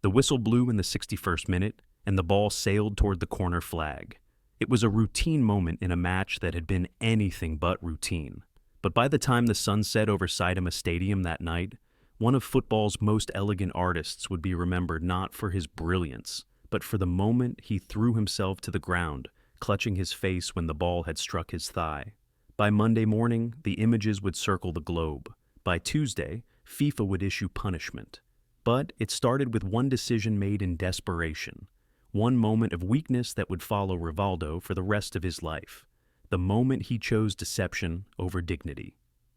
The whistle blew in the 61st minute, and the ball sailed toward the corner flag. It was a routine moment in a match that had been anything but routine. But by the time the sun set over Saitama Stadium that night, one of football's most elegant artists would be remembered not for his brilliance, but for the moment he threw himself to the ground, clutching his face when the ball had struck his thigh. By Monday morning, the images would circle the globe. By Tuesday, FIFA would issue punishment. But it started with one decision made in desperation, one moment of weakness that would follow Rivaldo for the rest of his life, the moment he chose deception over dignity.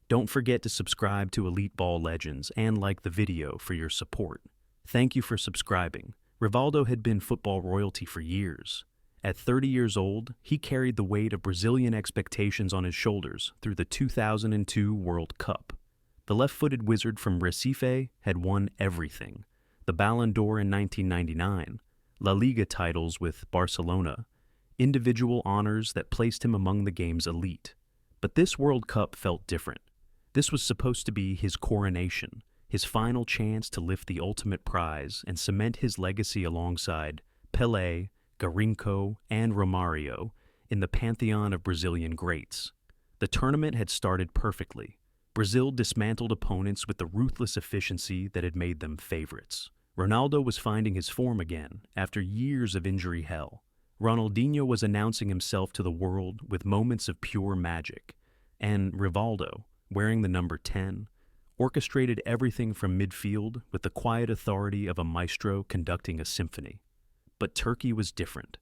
Don't forget to subscribe to EliteBall Legends and like the video for your support. Thank you for subscribing. Rivaldo had been football royalty for years. At 30 years old, he carried the weight of Brazilian expectations on his shoulders through the 2002 World Cup. The left-footed wizard from Recife had won everything: the Ballon d'Or in 1999, La Liga titles with Barcelona, individual honors that placed him among the game's elite. But this World Cup felt different. This was supposed to be his coronation, his final chance to lift the ultimate prize and cement his legacy alongside Pelé, Garinco, and Romario in the pantheon of Brazilian greats. The tournament had started perfectly. Brazil dismantled opponents with the ruthless efficiency that had made them favorites. Ronaldo was finding his form again after years of injury hell. Ronaldinho was announcing himself to the world with moments of pure magic. And Rivaldo, wearing the number 10, orchestrated everything from midfield with the quiet authority of a maestro conducting a symphony. But Turkey was different.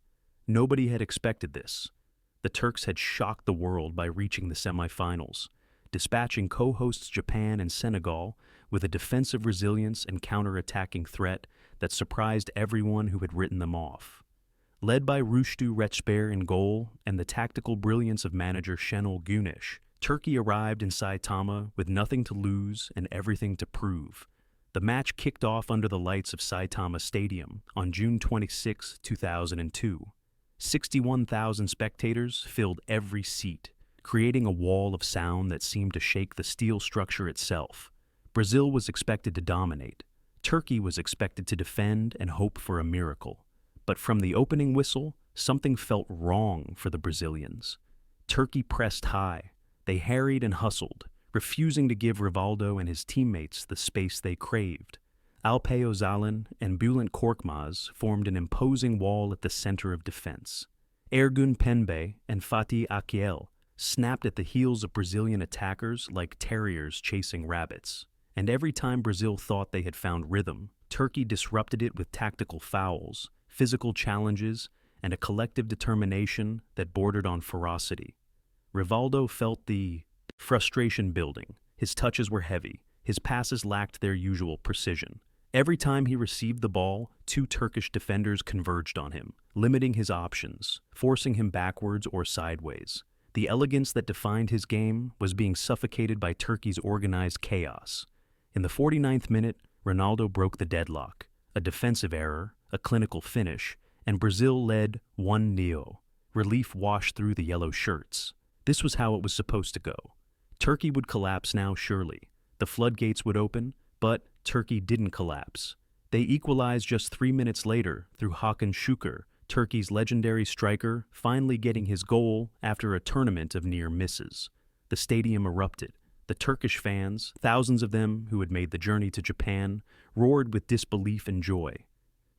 Nobody had expected this. The Turks had shocked the world by reaching the semifinals, dispatching co-hosts Japan and Senegal with a defensive resilience and counter-attacking threat that surprised everyone who had written them off. Led by Rüştü Reçber in goal and the tactical brilliance of manager Şenol Güneş, Turkey arrived in Saitama with nothing to lose and everything to prove. The match kicked off under the lights of Saitama Stadium on June 26, 2002. 61,000 spectators filled every seat, creating a wall of sound that seemed to shake the steel structure itself. Brazil was expected to dominate. Turkey was expected to defend and hope for a miracle. But from the opening whistle, something felt wrong for the Brazilians. Turkey pressed high. They harried and hustled, refusing to give Rivaldo and his teammates the space they craved. Alpay Özalan and Bülent Korkmaz formed an imposing wall at the center of defense. Ergun Pembe and Fatih Akyel snapped at the heels of Brazilian attackers like terriers chasing rabbits. And every time Brazil thought they had found rhythm, Turkey disrupted it with tactical fouls, physical challenges, and a collective determination that bordered on ferocity. Rivaldo felt the frustration building. His touches were heavy. His passes lacked their usual precision. Every time he received the ball, two Turkish defenders converged on him, limiting his options, forcing him backwards or sideways. The elegance that defined his game was being suffocated by Turkey's organized chaos. In the 49th minute, Ronaldo broke the deadlock. A defensive error, a clinical finish, and Brazil led 1-0. Relief washed through the yellow shirts. This was how it was supposed to go. Turkey would collapse now, surely. The floodgates would open, but Turkey didn't collapse. They equalized just 3 minutes later through Hakan Şükür, Turkey's legendary striker, finally getting his goal after a tournament of near misses. The stadium erupted. The Turkish fans, thousands of them who had made the journey to Japan, roared with disbelief and joy.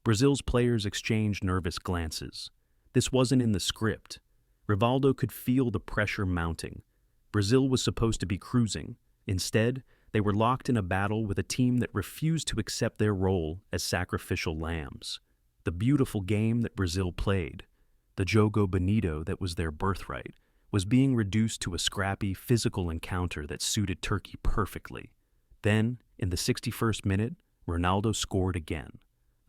Brazil's players exchanged nervous glances. This wasn't in the script. Rivaldo could feel the pressure mounting. Brazil was supposed to be cruising. Instead, they were locked in a battle with a team that refused to accept their role as sacrificial lambs. The beautiful game that Brazil played, the jogo bonito that was their birthright, was being reduced to a scrappy physical encounter that suited Turkey perfectly. Then, in the 61st minute, Ronaldo scored again.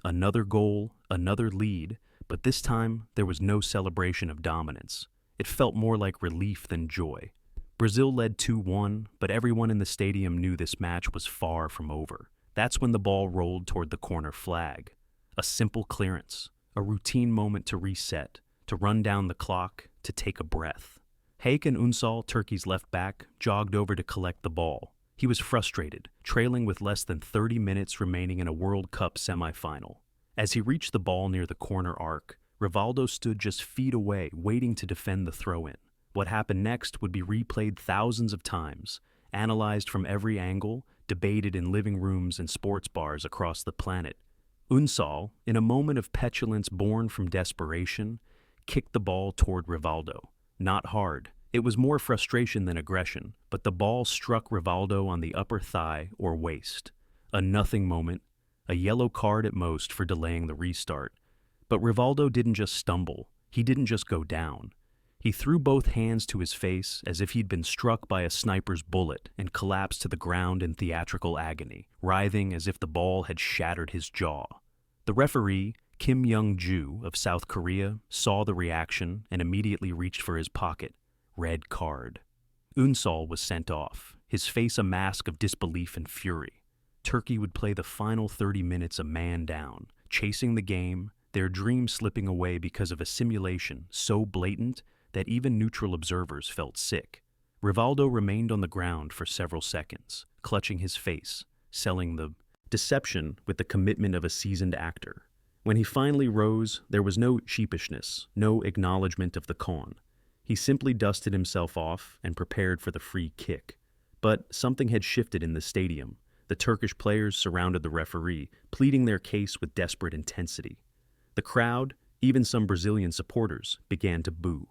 Another goal, another lead, but this time there was no celebration of dominance. It felt more like relief than joy. Brazil led 2-1, but everyone in the stadium knew this match was far from over. That's when the ball rolled toward the corner flag. A simple clearance, a routine moment to reset, to run down the clock, to take a breath. Hakan Ünsal, Turkey's left back, jogged over to collect the ball. He was frustrated, trailing with less than 30 minutes remaining in a World Cup semifinal. As he reached the ball near the corner arc, Rivaldo stood just feet away, waiting to defend the throw-in. What happened next would be replayed thousands of times, analyzed from every angle, debated in living rooms and sports bars across the planet. Untold, in a moment of petulance born from desperation, kicked the ball toward Rivaldo. Not hard. It was more frustration than aggression, but the ball struck Rivaldo on the upper thigh or waist. A nothing moment, a yellow card at most for delaying the restart. But Rivaldo didn't just stumble. He didn't just go down. He threw both hands to his face as if he'd been struck by a sniper's bullet and collapsed to the ground in theatrical agony, writhing as if the ball had shattered his jaw. The referee, Kim Young-ju of South Korea, saw the reaction and immediately reached for his pocket. Red card. Untold was sent off, his face a mask of disbelief and fury. Turkey would play the final 30 minutes a man down, chasing the game, their dreams slipping away because of a simulation so blatant that even neutral observers felt sick. Rivaldo remained on the ground for several seconds, clutching his face, selling the deception with the commitment of a seasoned actor. When he finally rose, there was no sheepishness, no acknowledgement of the con. He simply dusted himself off and prepared for the free kick. But something had shifted in the stadium. The Turkish players surrounded the referee, pleading their case with desperate intensity. The crowd, even some Brazilian supporters, began to boo.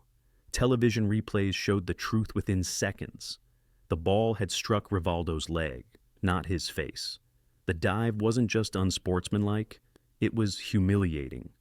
Television replays showed the truth within seconds. The ball had struck Rivaldo's leg, not his face. The dive wasn't just unsportsmanlike, it was humiliating.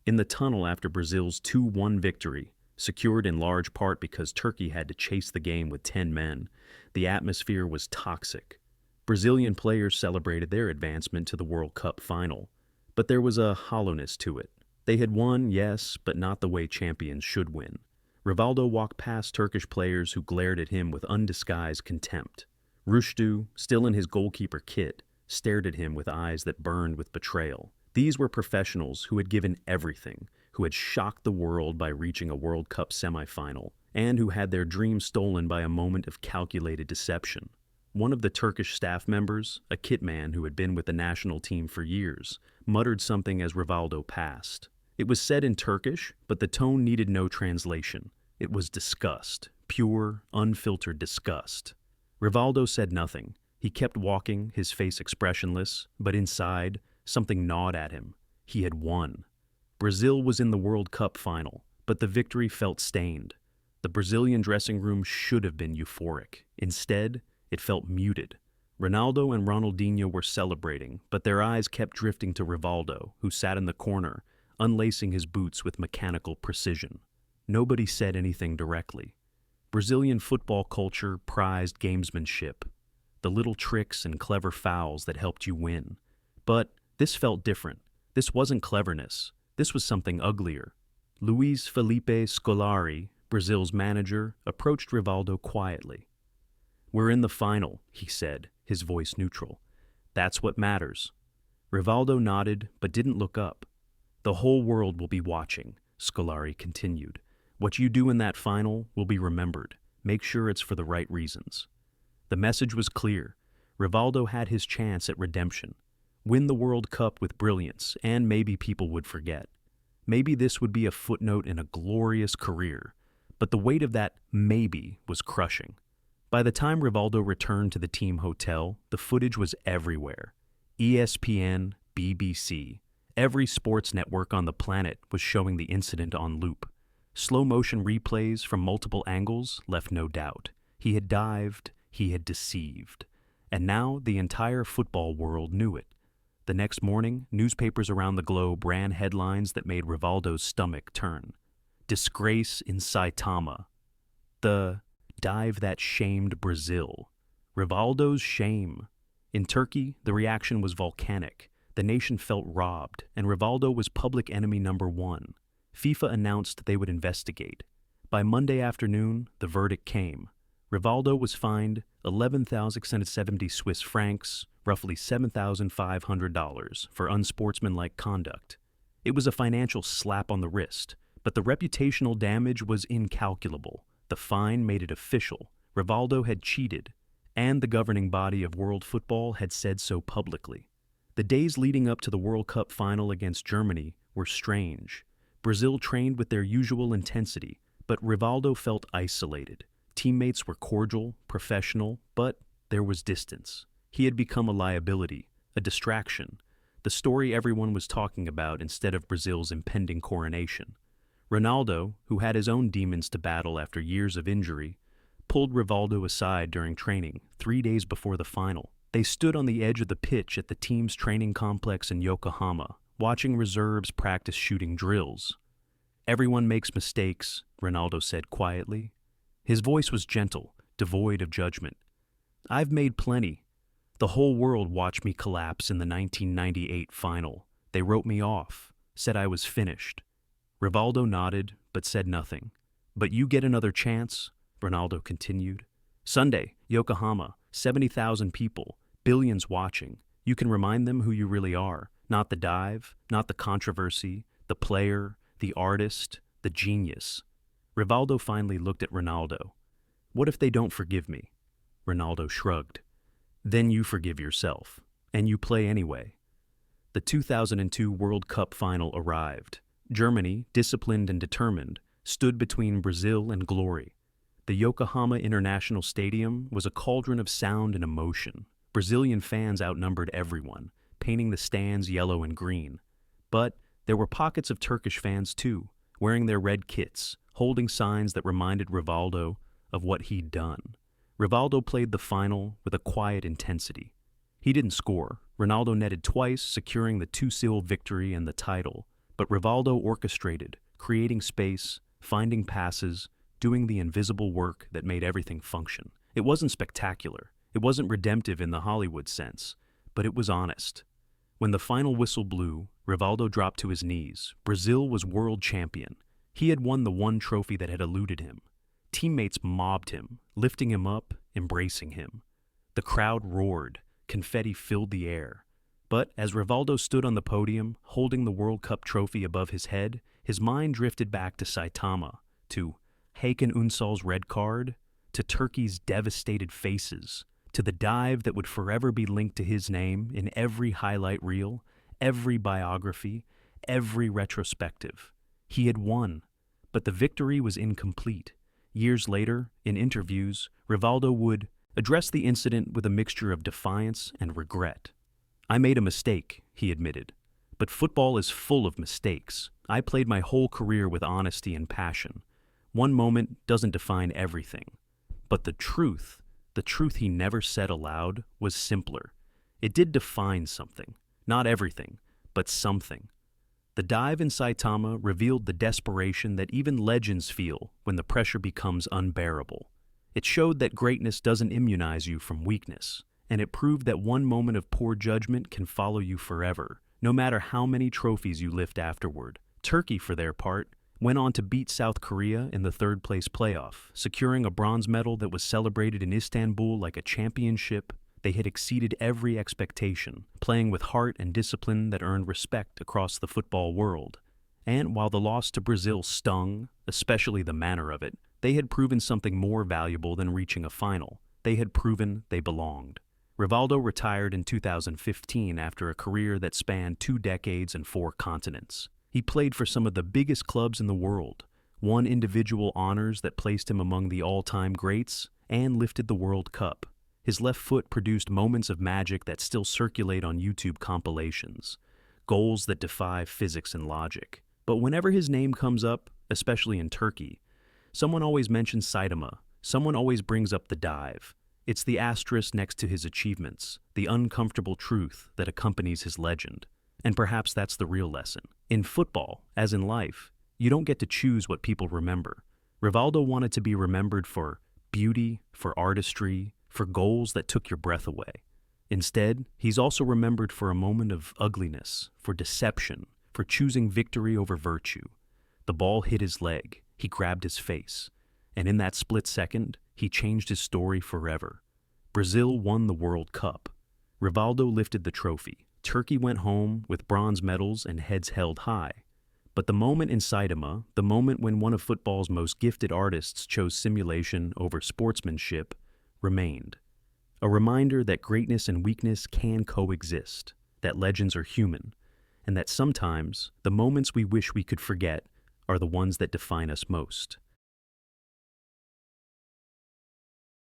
In the tunnel after Brazil's 2-1 victory, secured in large part because Turkey had to chase the game with 10 men, the atmosphere was toxic. Brazilian players celebrated their advancement to the World Cup final, but there was a hollowness to it. They had won, yes, but not the way champions should win. Rivaldo walked past Turkish players who glared at him with undisguised contempt. Rushdu, still in his goalkeeper kit, stared at him with eyes that burned with betrayal. These were professionals who had given everything, who had shocked the world by reaching a World Cup semifinal, and who had their dreams stolen by a moment of calculated deception. One of the Turkish staff members, a kit man who had been with the national team for years, muttered something as Rivaldo passed. It was said in Turkish, but the tone needed no translation. It was disgust, pure, unfiltered disgust. Rivaldo said nothing. He kept walking, his face expressionless, but inside, something gnawed at him. He had won. Brazil was in the World Cup final, but the victory felt stained. The Brazilian dressing room should have been euphoric. Instead, it felt muted. Ronaldo and Ronaldinho were celebrating, but their eyes kept drifting to Rivaldo, who sat in the corner, unlacing his boots with mechanical precision. Nobody said anything directly. Brazilian football culture prized gamesmanship, the little tricks and clever fouls that helped you win. But this felt different. This wasn't cleverness. This was something uglier. Luiz Felipe Scolari, Brazil's manager, approached Rivaldo quietly. "We're in the final," he said, his voice neutral. "That's what matters." Rivaldo nodded, but didn't look up. "The whole world will be watching," Scolari continued. "What you do in that final will be remembered. Make sure it's for the right reasons." The message was clear. Rivaldo had his chance at redemption. Win the World Cup with brilliance, and maybe people would forget. Maybe this would be a footnote in a glorious career. But the weight of that maybe was crushing. By the time Rivaldo returned to the team hotel, the footage was everywhere. ESPN, BBC, every sports network on the planet was showing the incident on loop. Slow-motion replays from multiple angles left no doubt. He had dived, he had deceived. And now the entire football world knew it. The next morning, newspapers around the globe ran headlines that made Rivaldo's stomach turn. "Disgrace in Saitama." The dive that shamed Brazil. Rivaldo's shame. In Turkey, the reaction was volcanic. The nation felt robbed, and Rivaldo was public enemy number one. FIFA announced they would investigate. By Monday afternoon, the verdict came. Rivaldo was fined 11,670 Swiss francs, roughly $7,500, for unsportsmanlike conduct. It was a financial slap on the wrist, but the reputational damage was incalculable. The fine made it official. Rivaldo had cheated, and the governing body of world football had said so publicly. The days leading up to the World Cup final against Germany were strange. Brazil trained with their usual intensity, but Rivaldo felt isolated. Teammates were cordial, professional, but there was distance. He had become a liability, a distraction, the story everyone was talking about instead of Brazil's impending coronation. Ronaldo, who had his own demons to battle after years of injury, pulled Rivaldo aside during training 3 days before the final. They stood on the edge of the pitch at the team's training complex in Yokohama, watching reserves practice shooting drills. "Everyone makes mistakes," Ronaldo said quietly. His voice was gentle, devoid of judgment. "I've made plenty. The whole world watched me collapse in the 1998 final. They wrote me off, said I was finished." Rivaldo nodded, but said nothing. "But you get another chance," Ronaldo continued. "Sunday, Yokohama, 70,000 people, billions watching. You can remind them who you really are. Not the dive, not the controversy, the player, the artist, the genius." Rivaldo finally looked at Ronaldo. "What if they don't forgive me?" Ronaldo shrugged. "Then you forgive yourself, and you play anyway." The 2002 World Cup final arrived. Germany, disciplined and determined, stood between Brazil and glory. The Yokohama International Stadium was a cauldron of sound and emotion. Brazilian fans outnumbered everyone, painting the stands yellow and green. But there were pockets of Turkish fans too, wearing their red kits, holding signs that reminded Rivaldo of what he'd done. Rivaldo played the final with a quiet intensity. He didn't score. Ronaldo netted twice, securing the 2-0 victory and the title. But Rivaldo orchestrated, creating space, finding passes, doing the invisible work that made everything function. It wasn't spectacular. It wasn't redemptive in the Hollywood sense, but it was honest. When the final whistle blew, Rivaldo dropped to his knees. Brazil was world champion. He had won the one trophy that had eluded him. Teammates mobbed him, lifting him up, embracing him. The crowd roared. Confetti filled the air. But as Rivaldo stood on the podium, holding the World Cup trophy above his head, his mind drifted back to Saitama, to Hakan Ünsal's red card, to Turkey's devastated faces, to the dive that would forever be linked to his name in every highlight reel, every biography, every retrospective. He had won, but the victory was incomplete. Years later, in interviews, Rivaldo would address the incident with a mixture of defiance and regret. "I made a mistake," he admitted, "but football is full of mistakes. I played my whole career with honesty and passion. One moment doesn't define everything." But the truth he never said aloud, was simpler. It did define something. Not everything, but something. The dive in Saitama revealed the desperation that even legends feel when the pressure becomes unbearable. It showed that greatness doesn't immunize you from weakness, and it proved that one moment of poor judgment can follow you forever, no matter how many trophies you lift afterward. Turkey, for their part, went on to beat South Korea in the third-place playoff, securing a bronze medal that was celebrated in Istanbul like a championship. They had exceeded every expectation, playing with heart and discipline that earned respect across the football world. And while the loss to Brazil stung, especially the manner of it, they had proven something more valuable than reaching a final. They had proven they belonged. Rivaldo retired in 2015 after a career that spanned 2 decades and 4 continents. He played for some of the biggest clubs in the world, won individual honors that placed him among the all-time greats, and lifted the World Cup. His left foot produced moments of magic that still circulate on YouTube compilations, goals that defy physics and logic. But whenever his name comes up, especially in Turkey, someone always mentions Saitama, someone always brings up the dive. It's the asterisk next to his achievements, the uncomfortable truth that accompanies his legend. And perhaps that's the real lesson. In football, as in life, you don't get to choose what people remember. Rivaldo wanted to be remembered for beauty, for artistry, for goals that took your breath away. Instead, he's also remembered for a moment of ugliness, for deception, for choosing victory over virtue. The ball hit his leg, he grabbed his face, and in that split second, he changed his story forever. Brazil won the World Cup. Rivaldo lifted the trophy. Turkey went home with bronze medals and heads held high. But the moment in Saitama, the moment when one of football's most gifted artists chose simulation over sportsmanship, remained. A reminder that greatness and weakness can coexist, that legends are human, and that sometimes the moments we wish we could forget are the ones that define us most.